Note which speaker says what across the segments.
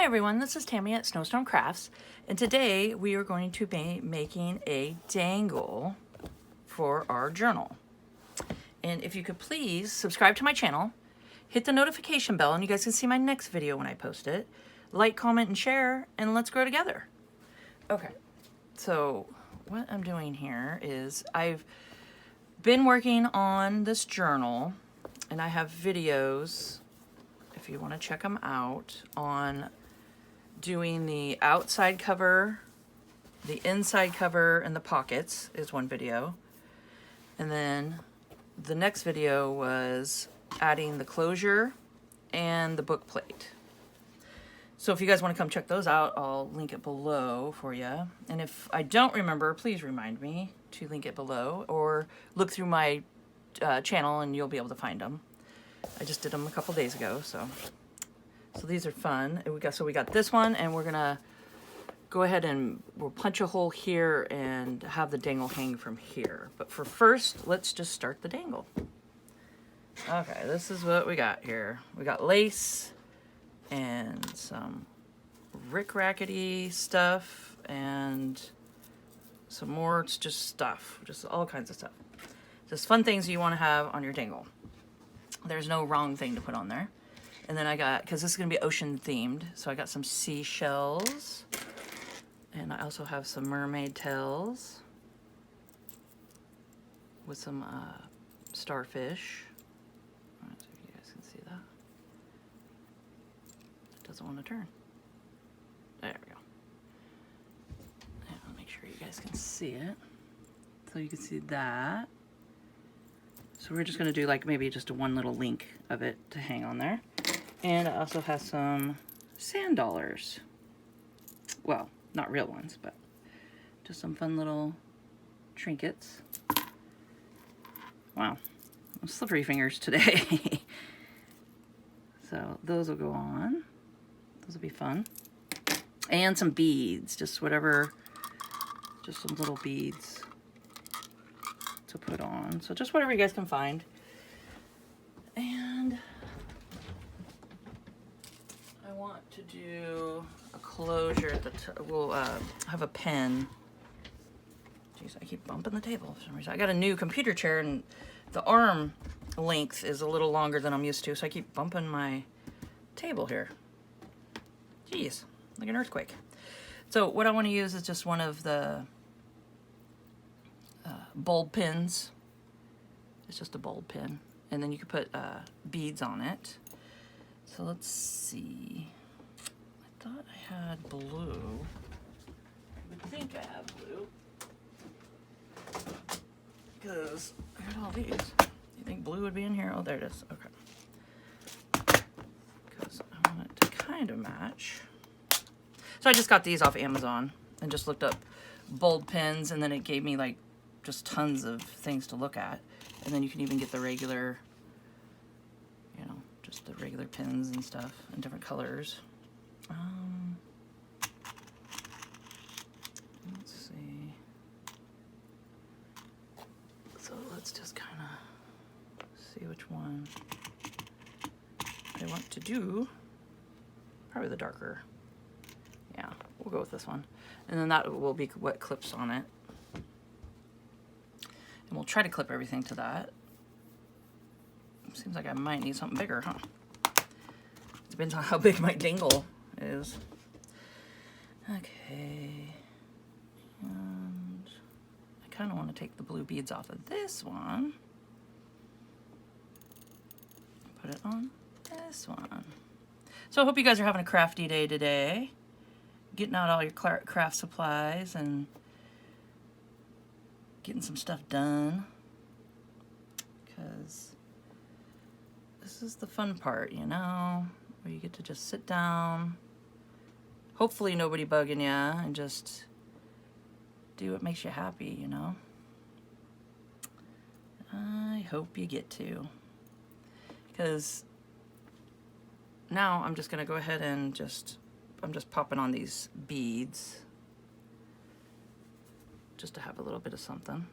Speaker 1: Hi everyone, this is Tammy at Snowstorm Crafts, and today we are going to be making a dangle for our journal. And if you could please subscribe to my channel, hit the notification bell, and you guys can see my next video when I post it. Like, comment, and share, and let's grow together. Okay, so what I'm doing here is I've been working on this journal, and I have videos, if you want to check them out, on doing the outside cover, the inside cover, and the pockets is one video. And then the next video was adding the closure and the book plate. So if you guys want to come check those out, I'll link it below for you. And if I don't remember, please remind me to link it below or look through my channel and you'll be able to find them. I just did them a couple days ago, so these are fun. And we got this one, and we're gonna go ahead and we'll punch a hole here and have the dangle hang from here. But for first, let's just start the dangle. Okay, this is what we got here. We got lace and some rick-rackety stuff and some more. It's just stuff, just all kinds of stuff. Just fun things you want to have on your dangle. There's no wrong thing to put on there. And then I got, because this is going to be ocean themed, so I got some seashells. And I also have some mermaid tails with some starfish. I don't know if you guys can see that. It doesn't want to turn. There we go. And I'll make sure you guys can see it. So you can see that. So we're just going to do like maybe just one little link of it to hang on there. And I also have some sand dollars. Well, not real ones, but just some fun little trinkets. Wow, slippery fingers today. So those will go on. Those will be fun. And some beads, just whatever, just some little beads to put on. So just whatever you guys can find. And I want to do a closure at the top. We'll have a pen. Jeez, I keep bumping the table for some reason. I got a new computer chair and the arm length is a little longer than I'm used to, so I keep bumping my table here. Jeez, like an earthquake. So what I want to use is just one of the bulb pins. It's just a bulb pin. And then you can put beads on it. So let's see. I thought I had blue. I would think I have blue. Because I got all these. You think blue would be in here? Oh, there it is. Okay. Because I want it to kind of match. So I just got these off Amazon and just looked up bulb pins, and then it gave me like just tons of things to look at. And then you can even get the regular, you know, just the regular pins and stuff in different colors. Let's see. So let's just kind of see which one I want to do. Probably the darker. Yeah, we'll go with this one. And then that will be what clips on it. And we'll try to clip everything to that. Seems like I might need something bigger, huh? Depends on how big my dangle is. Okay. And I kind of want to take the blue beads off of this one. Put it on this one. So I hope you guys are having a crafty day today. Getting out all your craft supplies and getting some stuff done. Because this is the fun part, you know, where you get to just sit down, hopefully nobody bugging you, and just do what makes you happy, you know. I hope you get to. Because now I'm just going to go ahead and I'm just popping on these beads just to have a little bit of something.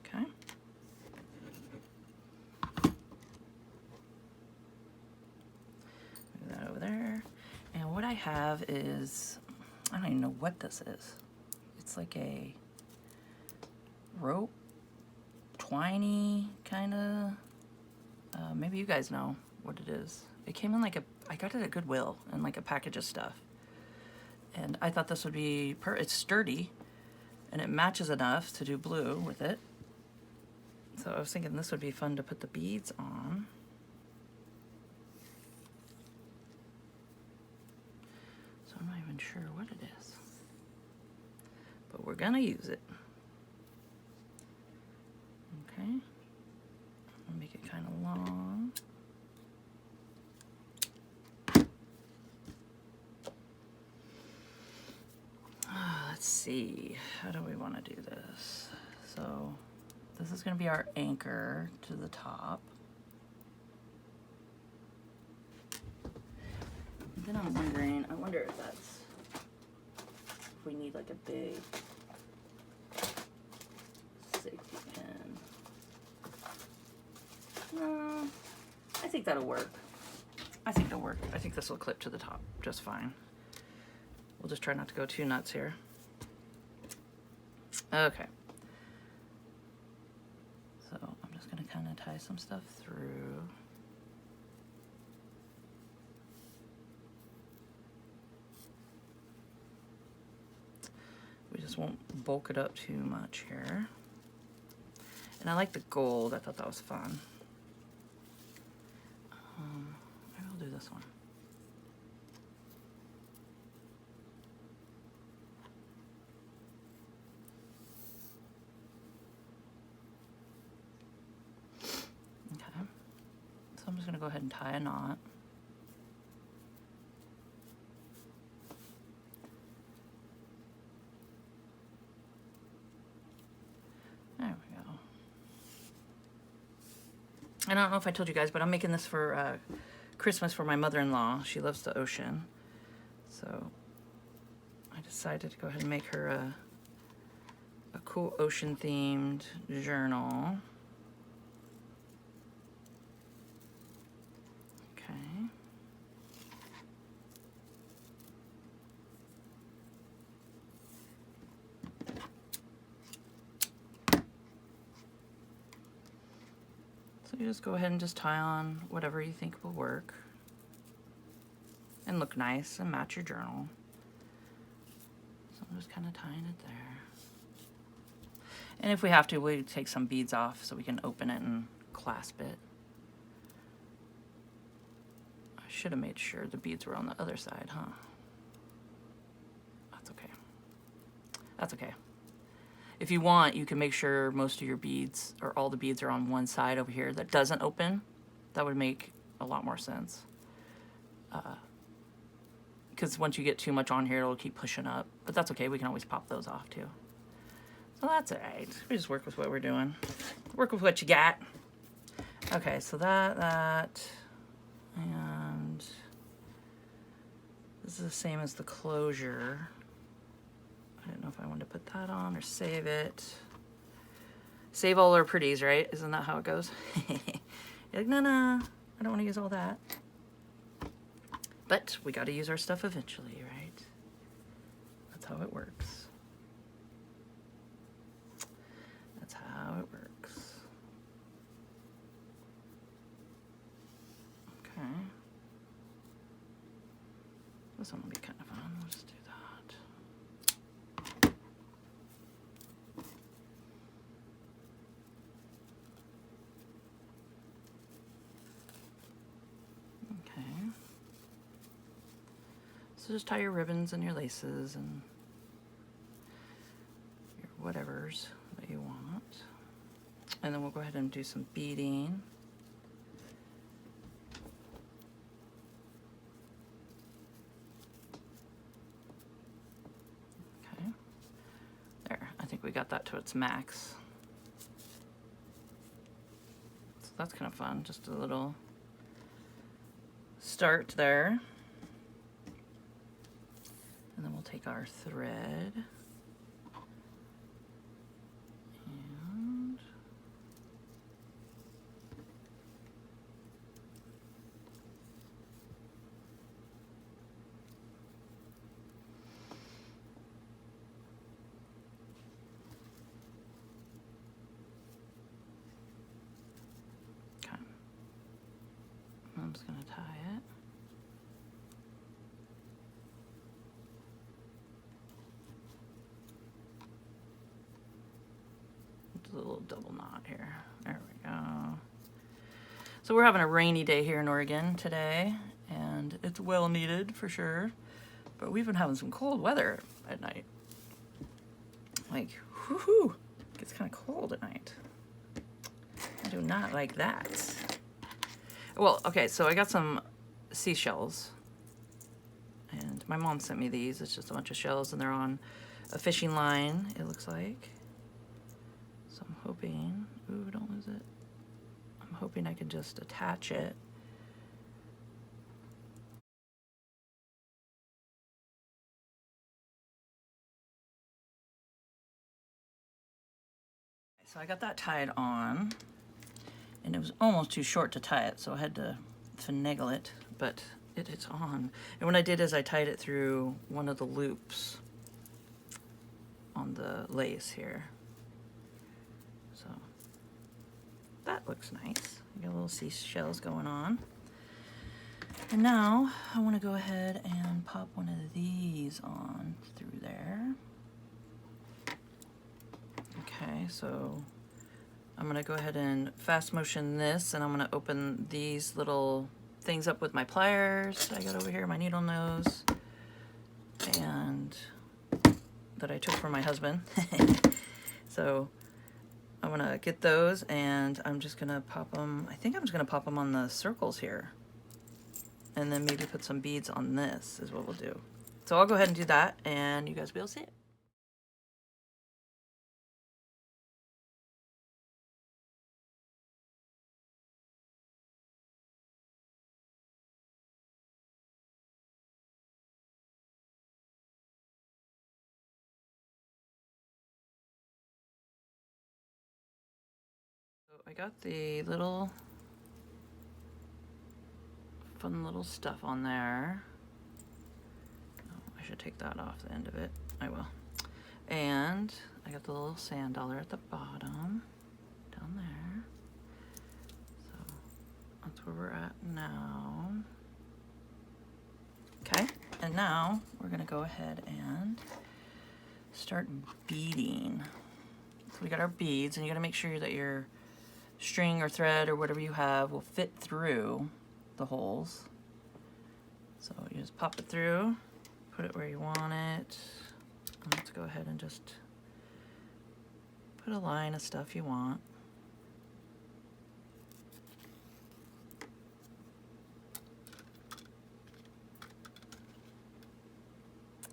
Speaker 1: Okay. I have is, I don't even know what this is. It's like a rope, twiney kind of. Maybe you guys know what it is. It came in like a, I got it at Goodwill in like a package of stuff. And I thought this would be, it's sturdy and it matches enough to do blue with it. So I was thinking this would be fun to put the beads on. So I'm not even sure what it is, but we're gonna use it. Okay, I'll make it kind of long. Let's see, how do we want to do this? So this is going to be our anchor to the top. And then I'm wondering, I wonder if that's, if we need like a big safety pin. No, I think that'll work. I think that'll work. I think this will clip to the top just fine. We'll just try not to go too nuts here. Okay. So I'm just going to kind of tie some stuff through. We just won't bulk it up too much here. And I like the gold. I thought that was fun. Maybe I'll do this one. Okay. So I'm just going to go ahead and tie a knot. There we go. And I don't know if I told you guys, but I'm making this for Christmas for my mother-in-law. She loves the ocean. So I decided to go ahead and make her a cool ocean-themed journal. Okay. So you just go ahead and just tie on whatever you think will work and look nice and match your journal. So I'm just kind of tying it there. And if we have to, we take some beads off so we can open it and clasp it. I should have made sure the beads were on the other side, huh? That's okay. That's okay. If you want, you can make sure most of your beads, or all the beads, are on one side over here that doesn't open. That would make a lot more sense. Because once you get too much on here, it'll keep pushing up. But that's okay, we can always pop those off too. So that's all right. We just work with what we're doing. Work with what you got. Okay, so that, and this is the same as the closure. I don't know if I want to put that on or save it. Save all our pretties, right? Isn't that how it goes? You're like, no, I don't want to use all that. But we got to use our stuff eventually, right? That's how it works. That's how it works. Okay. This one will be kind of fun. We'll just do that. Okay. So just tie your ribbons and your laces and your whatevers that you want. And then we'll go ahead and do some beading. Okay. There, I think we got that to its max. So that's kind of fun, just a little start there. And then we'll take our thread and I'm just gonna tie it. It's a little double knot here. There we go. So we're having a rainy day here in Oregon today, and it's well needed for sure. But we've been having some cold weather at night. Like, whoo-hoo, it gets kind of cold at night. I do not like that. Well, okay, so I got some seashells, and my mom sent me these. It's just a bunch of shells, and they're on a fishing line, it looks like. So I'm hoping, ooh, don't lose it. I'm hoping I can just attach it. So I got that tied on, and it was almost too short to tie it, so I had to finagle it, but it's on. And what I did is I tied it through one of the loops on the lace here. So that looks nice. You got little seashells going on. And now I want to go ahead and pop one of these on through there. Okay, so I'm gonna go ahead and fast motion this, and I'm gonna open these little things up with my pliers I got over here, my needle nose, and that I took from my husband. So I'm gonna get those, and I'm just gonna pop them, I think I'm just gonna pop them on the circles here, and then maybe put some beads on this is what we'll do. So I'll go ahead and do that, and you guys will be able to see it. So I got the little fun little stuff on there. Oh, I should take that off the end of it. I will. And I got the little sand dollar at the bottom, down there. So that's where we're at now. Okay, and now we're gonna go ahead and start beading. So we got our beads, and you gotta make sure that your string or thread or whatever you have will fit through the holes. So you just pop it through, put it where you want it. And let's go ahead and just put a line of stuff you want.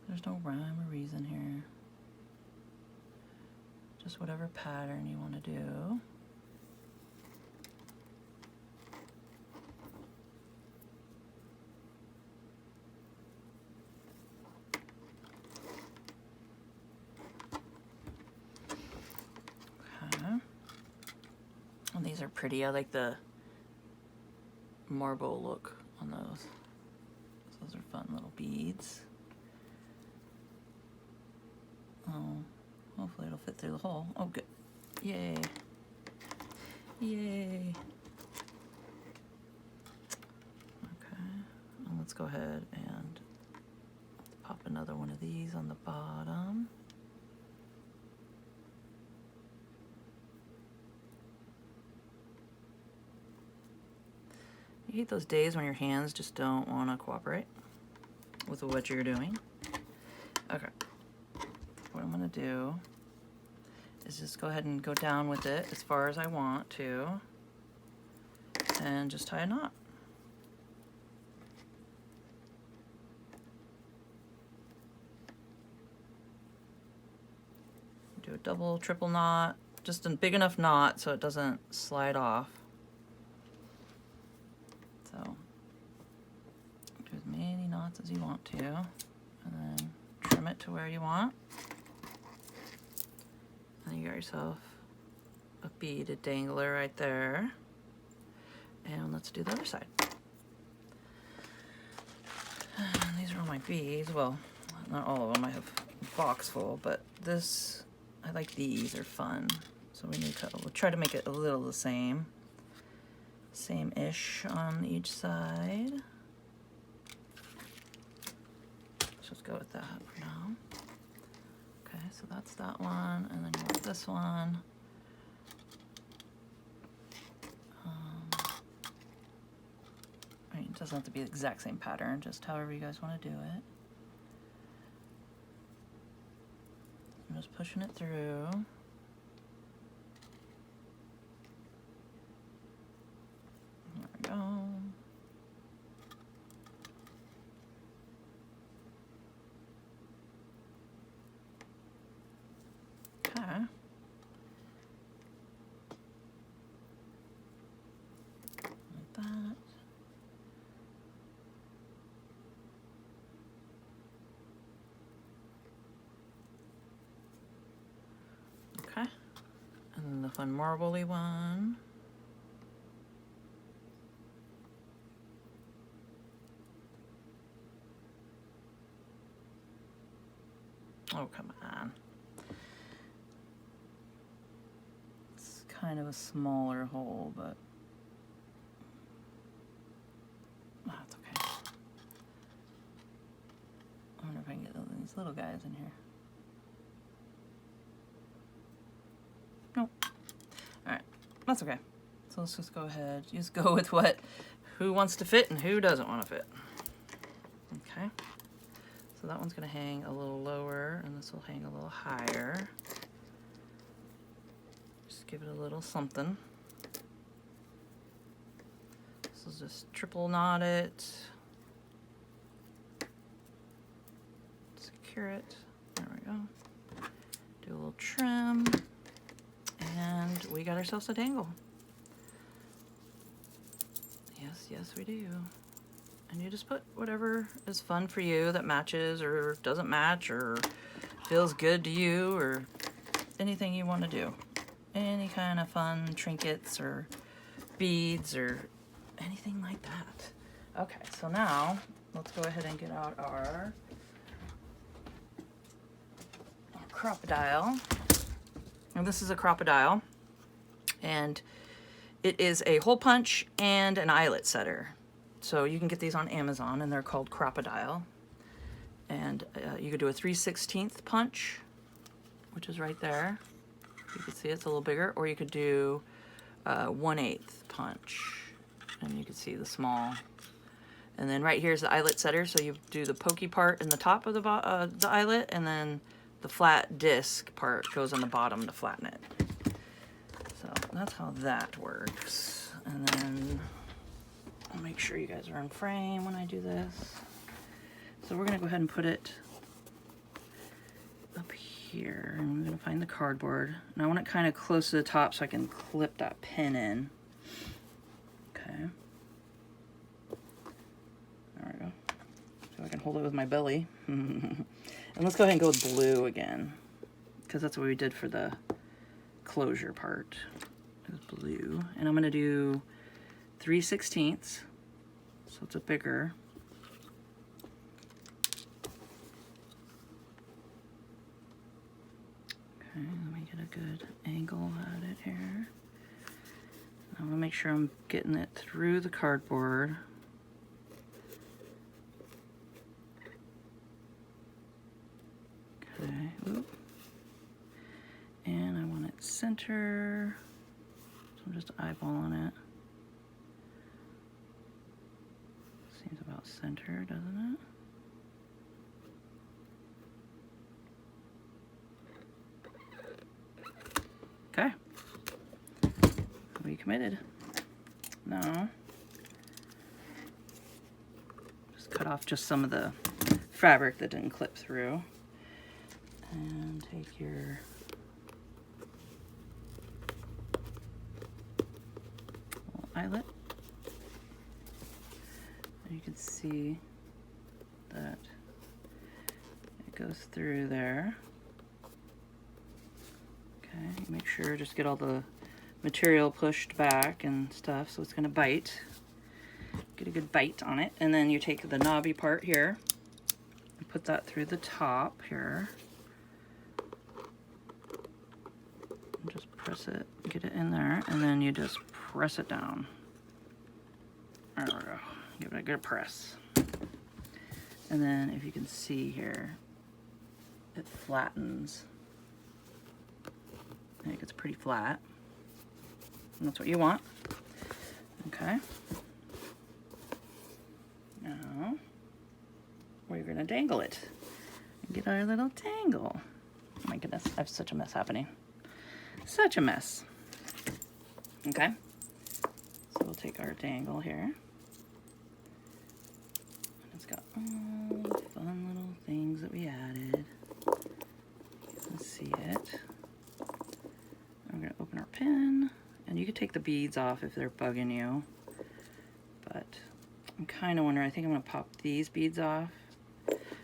Speaker 1: There's no rhyme or reason here. Just whatever pattern you want to do. And these are pretty. I like the marble look on those. Those are fun little beads. Oh, hopefully it'll fit through the hole. Oh, good. Yay. Yay. Okay, and let's go ahead and pop another one of these on the bottom. You hate those days when your hands just don't want to cooperate with what you're doing. Okay, what I'm going to do is just go ahead and go down with it as far as I want to, and just tie a knot. Do a double, triple knot, just a big enough knot so it doesn't slide off. So do as many knots as you want to, and then trim it to where you want. And you got yourself a beaded dangler right there. And let's do the other side. And these are all my beads. Well, not all of them. I have a box full, but this, I like these. They're fun. So we'll try to make it a little the same. Same-ish on each side. Let's just go with that for now. Okay, so that's that one, and then you want this one. I mean, it doesn't have to be the exact same pattern, just however you guys want to do it. I'm just pushing it through. There we go. Okay. Like that. Okay. And then the fun marbly one. Oh, come on. It's kind of a smaller hole, but oh, that's okay. I wonder if I can get these little guys in here. Nope. Alright, that's okay. So let's just go ahead. Just go with who wants to fit and who doesn't want to fit. Okay. So that one's going to hang a little lower, and this will hang a little higher. Just give it a little something. This will just triple knot it. Secure it. There we go. Do a little trim. And we got ourselves a dangle. Yes, yes we do. And you just put whatever is fun for you that matches or doesn't match or feels good to you or anything you want to do. Any kind of fun trinkets or beads or anything like that. Okay, so now let's go ahead and get out our crocodile. And this is a crocodile, and it is a hole punch and an eyelet setter. So you can get these on Amazon, and they're called crocodile. And you could do a 3/16 punch, which is right there. You can see it's a little bigger, or you could do a 1/8 punch, and you can see the small. And then right here is the eyelet setter, so you do the pokey part in the top of the eyelet, and then the flat disc part goes on the bottom to flatten it. So that's how that works. And then I'll make sure you guys are in frame when I do this. So we're gonna go ahead and put it up here. And I'm gonna find the cardboard. And I want it kind of close to the top so I can clip that pin in. Okay. There we go. So I can hold it with my belly. And let's go ahead and go with blue again, because that's what we did for the closure part. It was blue. And I'm gonna do 3/16, so it's a bigger. Okay, let me get a good angle at it here. I want to make sure I'm getting it through the cardboard. Okay, whoop. And I want it center, so I'm just eyeballing it. Seems about center, doesn't it? Okay. We committed. Now, just cut off just some of the fabric that didn't clip through. And take your little eyelet. And you can see that it goes through there. Okay, make sure just get all the material pushed back and stuff so it's going to bite. Get a good bite on it. And then you take the knobby part here and put that through the top here. And just press it, get it in there, and then you just press it down. There we go. Give it a good press. And then if you can see here, it flattens. I think it's pretty flat. And that's what you want. Okay. Now, we're gonna dangle it. And get our little dangle. Oh my goodness, I have such a mess happening. Such a mess. Okay. So we'll take our dangle here. It's got all the fun little things that we added. You can see it. I'm going to open our pen, and you could take the beads off if they're bugging you, but I'm kind of wondering, I think I'm going to pop these beads off,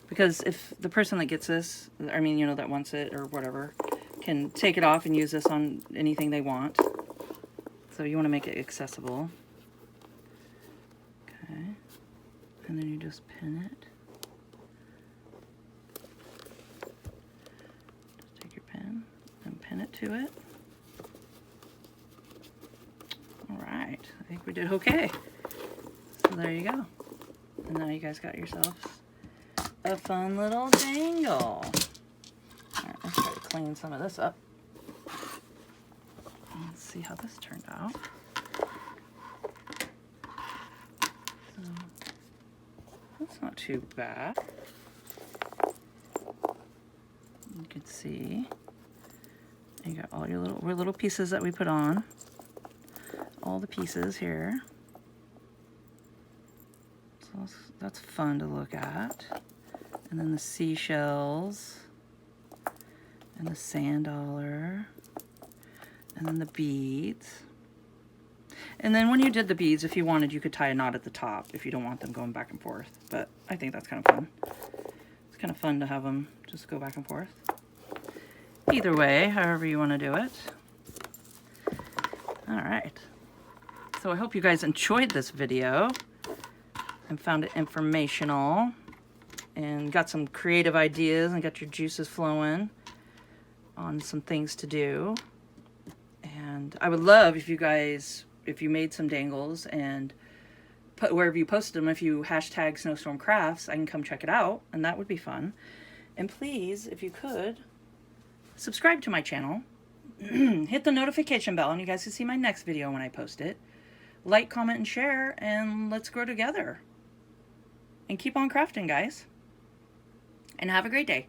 Speaker 1: because if the person that gets this, I mean, you know, that wants it or whatever, can take it off and use this on anything they want. So you want to make it accessible. Okay. And then you just pin it. Just take your pen and pin it to it. All right, I think we did okay. So there you go. And now you guys got yourselves a fun little dangle. All right, let's try to clean some of this up. Let's see how this turned out. That's not too bad. You can see you got all your little pieces that we put on. All the pieces here. So that's fun to look at. And then the seashells and the sand dollar and then the beads. And then when you did the beads, if you wanted, you could tie a knot at the top if you don't want them going back and forth. But I think that's kind of fun. It's kind of fun to have them just go back and forth. Either way, however you want to do it. All right. So I hope you guys enjoyed this video and found it informational and got some creative ideas and got your juices flowing on some things to do. And I would love if you guys, if you made some dangles and put wherever you posted them, if you hashtag Snowstorm Crafts, I can come check it out, and that would be fun. And please, if you could, subscribe to my channel, hit the notification bell, and you guys can see my next video when I post it. Like, comment, and share, and let's grow together. And keep on crafting, guys. And have a great day.